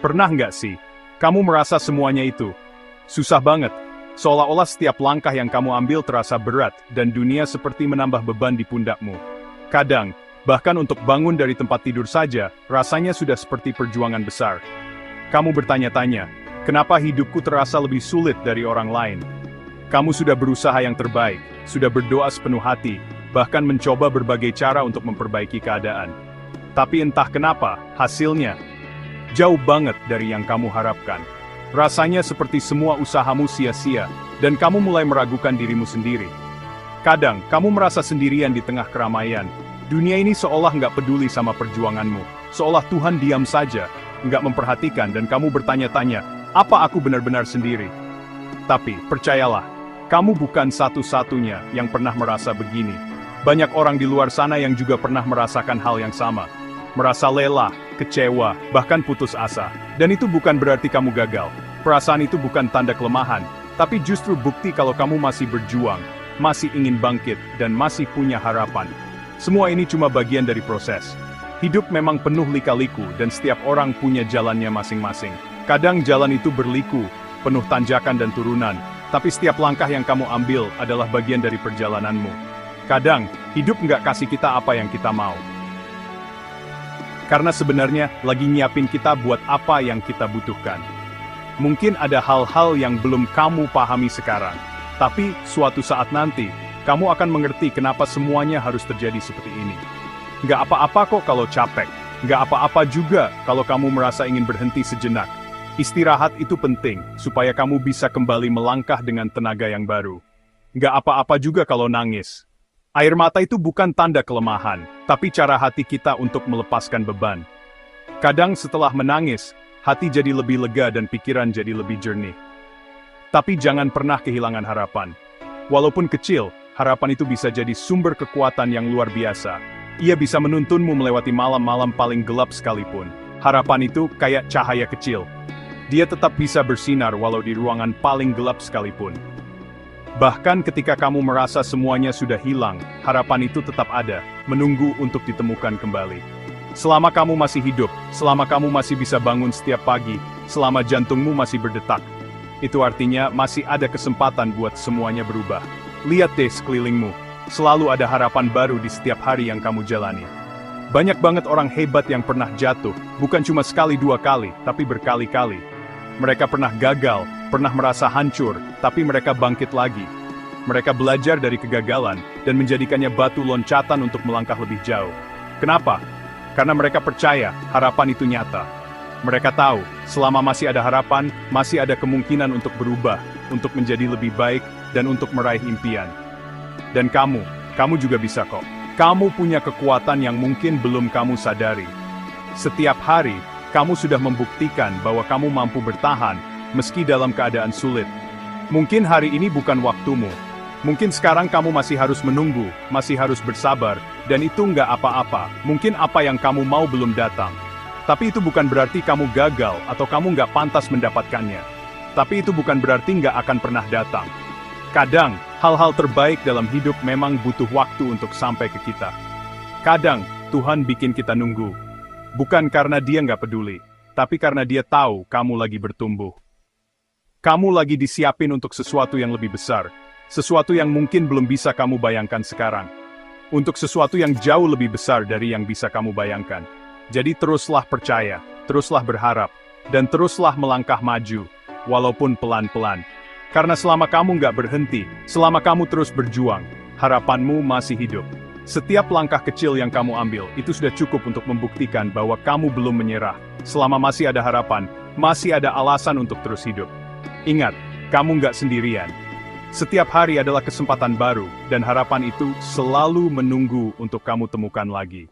Pernah nggak sih, kamu merasa semuanya itu susah banget? Seolah-olah setiap langkah yang kamu ambil terasa berat, dan dunia seperti menambah beban di pundakmu. Kadang, bahkan untuk bangun dari tempat tidur saja, rasanya sudah seperti perjuangan besar. Kamu bertanya-tanya, kenapa hidupku terasa lebih sulit dari orang lain? Kamu sudah berusaha yang terbaik, sudah berdoa sepenuh hati, bahkan mencoba berbagai cara untuk memperbaiki keadaan. Tapi entah kenapa, hasilnya jauh banget dari yang kamu harapkan. Rasanya seperti semua usahamu sia-sia, dan kamu mulai meragukan dirimu sendiri. Kadang, kamu merasa sendirian di tengah keramaian. Dunia ini seolah nggak peduli sama perjuanganmu, seolah Tuhan diam saja, nggak memperhatikan, dan kamu bertanya-tanya, apa aku benar-benar sendiri? Tapi, percayalah, kamu bukan satu-satunya yang pernah merasa begini. Banyak orang di luar sana yang juga pernah merasakan hal yang sama. Merasa lelah, kecewa, bahkan putus asa. Dan itu bukan berarti kamu gagal. Perasaan itu bukan tanda kelemahan, tapi justru bukti kalau kamu masih berjuang, masih ingin bangkit, dan masih punya harapan. Semua ini cuma bagian dari proses. Hidup memang penuh lika-liku, dan setiap orang punya jalannya masing-masing. Kadang jalan itu berliku, penuh tanjakan dan turunan, tapi setiap langkah yang kamu ambil adalah bagian dari perjalananmu. Kadang, hidup nggak kasih kita apa yang kita mau. Karena sebenarnya lagi nyiapin kita buat apa yang kita butuhkan. Mungkin ada hal-hal yang belum kamu pahami sekarang, tapi suatu saat nanti, kamu akan mengerti kenapa semuanya harus terjadi seperti ini. Nggak apa-apa kok kalau capek, nggak apa-apa juga kalau kamu merasa ingin berhenti sejenak. Istirahat itu penting, supaya kamu bisa kembali melangkah dengan tenaga yang baru. Nggak apa-apa juga kalau nangis. Air mata itu bukan tanda kelemahan, tapi cara hati kita untuk melepaskan beban. Kadang setelah menangis, hati jadi lebih lega dan pikiran jadi lebih jernih. Tapi jangan pernah kehilangan harapan. Walaupun kecil, harapan itu bisa jadi sumber kekuatan yang luar biasa. Ia bisa menuntunmu melewati malam-malam paling gelap sekalipun. Harapan itu kayak cahaya kecil. Dia tetap bisa bersinar walau di ruangan paling gelap sekalipun. Bahkan ketika kamu merasa semuanya sudah hilang, harapan itu tetap ada, menunggu untuk ditemukan kembali. Selama kamu masih hidup, selama kamu masih bisa bangun setiap pagi, selama jantungmu masih berdetak, itu artinya masih ada kesempatan buat semuanya berubah. Lihat deh sekelilingmu, selalu ada harapan baru di setiap hari yang kamu jalani. Banyak banget orang hebat yang pernah jatuh, bukan cuma sekali dua kali, tapi berkali-kali. Mereka pernah gagal, pernah merasa hancur, tapi mereka bangkit lagi. Mereka belajar dari kegagalan, dan menjadikannya batu loncatan untuk melangkah lebih jauh. Kenapa? Karena mereka percaya, harapan itu nyata. Mereka tahu, selama masih ada harapan, masih ada kemungkinan untuk berubah, untuk menjadi lebih baik, dan untuk meraih impian. Dan kamu juga bisa kok. Kamu punya kekuatan yang mungkin belum kamu sadari. Setiap hari, kamu sudah membuktikan bahwa kamu mampu bertahan, meski dalam keadaan sulit. Mungkin hari ini bukan waktumu. Mungkin sekarang kamu masih harus menunggu, masih harus bersabar, dan itu nggak apa-apa. Mungkin apa yang kamu mau belum datang. Tapi itu bukan berarti kamu gagal, atau kamu nggak pantas mendapatkannya. Tapi itu bukan berarti nggak akan pernah datang. Kadang, hal-hal terbaik dalam hidup memang butuh waktu untuk sampai ke kita. Kadang, Tuhan bikin kita nunggu. Bukan karena Dia nggak peduli, tapi karena Dia tahu kamu lagi bertumbuh. Kamu lagi disiapin untuk sesuatu yang lebih besar, sesuatu yang mungkin belum bisa kamu bayangkan sekarang. Untuk sesuatu yang jauh lebih besar dari yang bisa kamu bayangkan. Jadi teruslah percaya, teruslah berharap, dan teruslah melangkah maju, walaupun pelan-pelan. Karena selama kamu nggak berhenti, selama kamu terus berjuang, harapanmu masih hidup. Setiap langkah kecil yang kamu ambil, itu sudah cukup untuk membuktikan bahwa kamu belum menyerah. Selama masih ada harapan, masih ada alasan untuk terus hidup. Ingat, kamu nggak sendirian. Setiap hari adalah kesempatan baru, dan harapan itu selalu menunggu untuk kamu temukan lagi.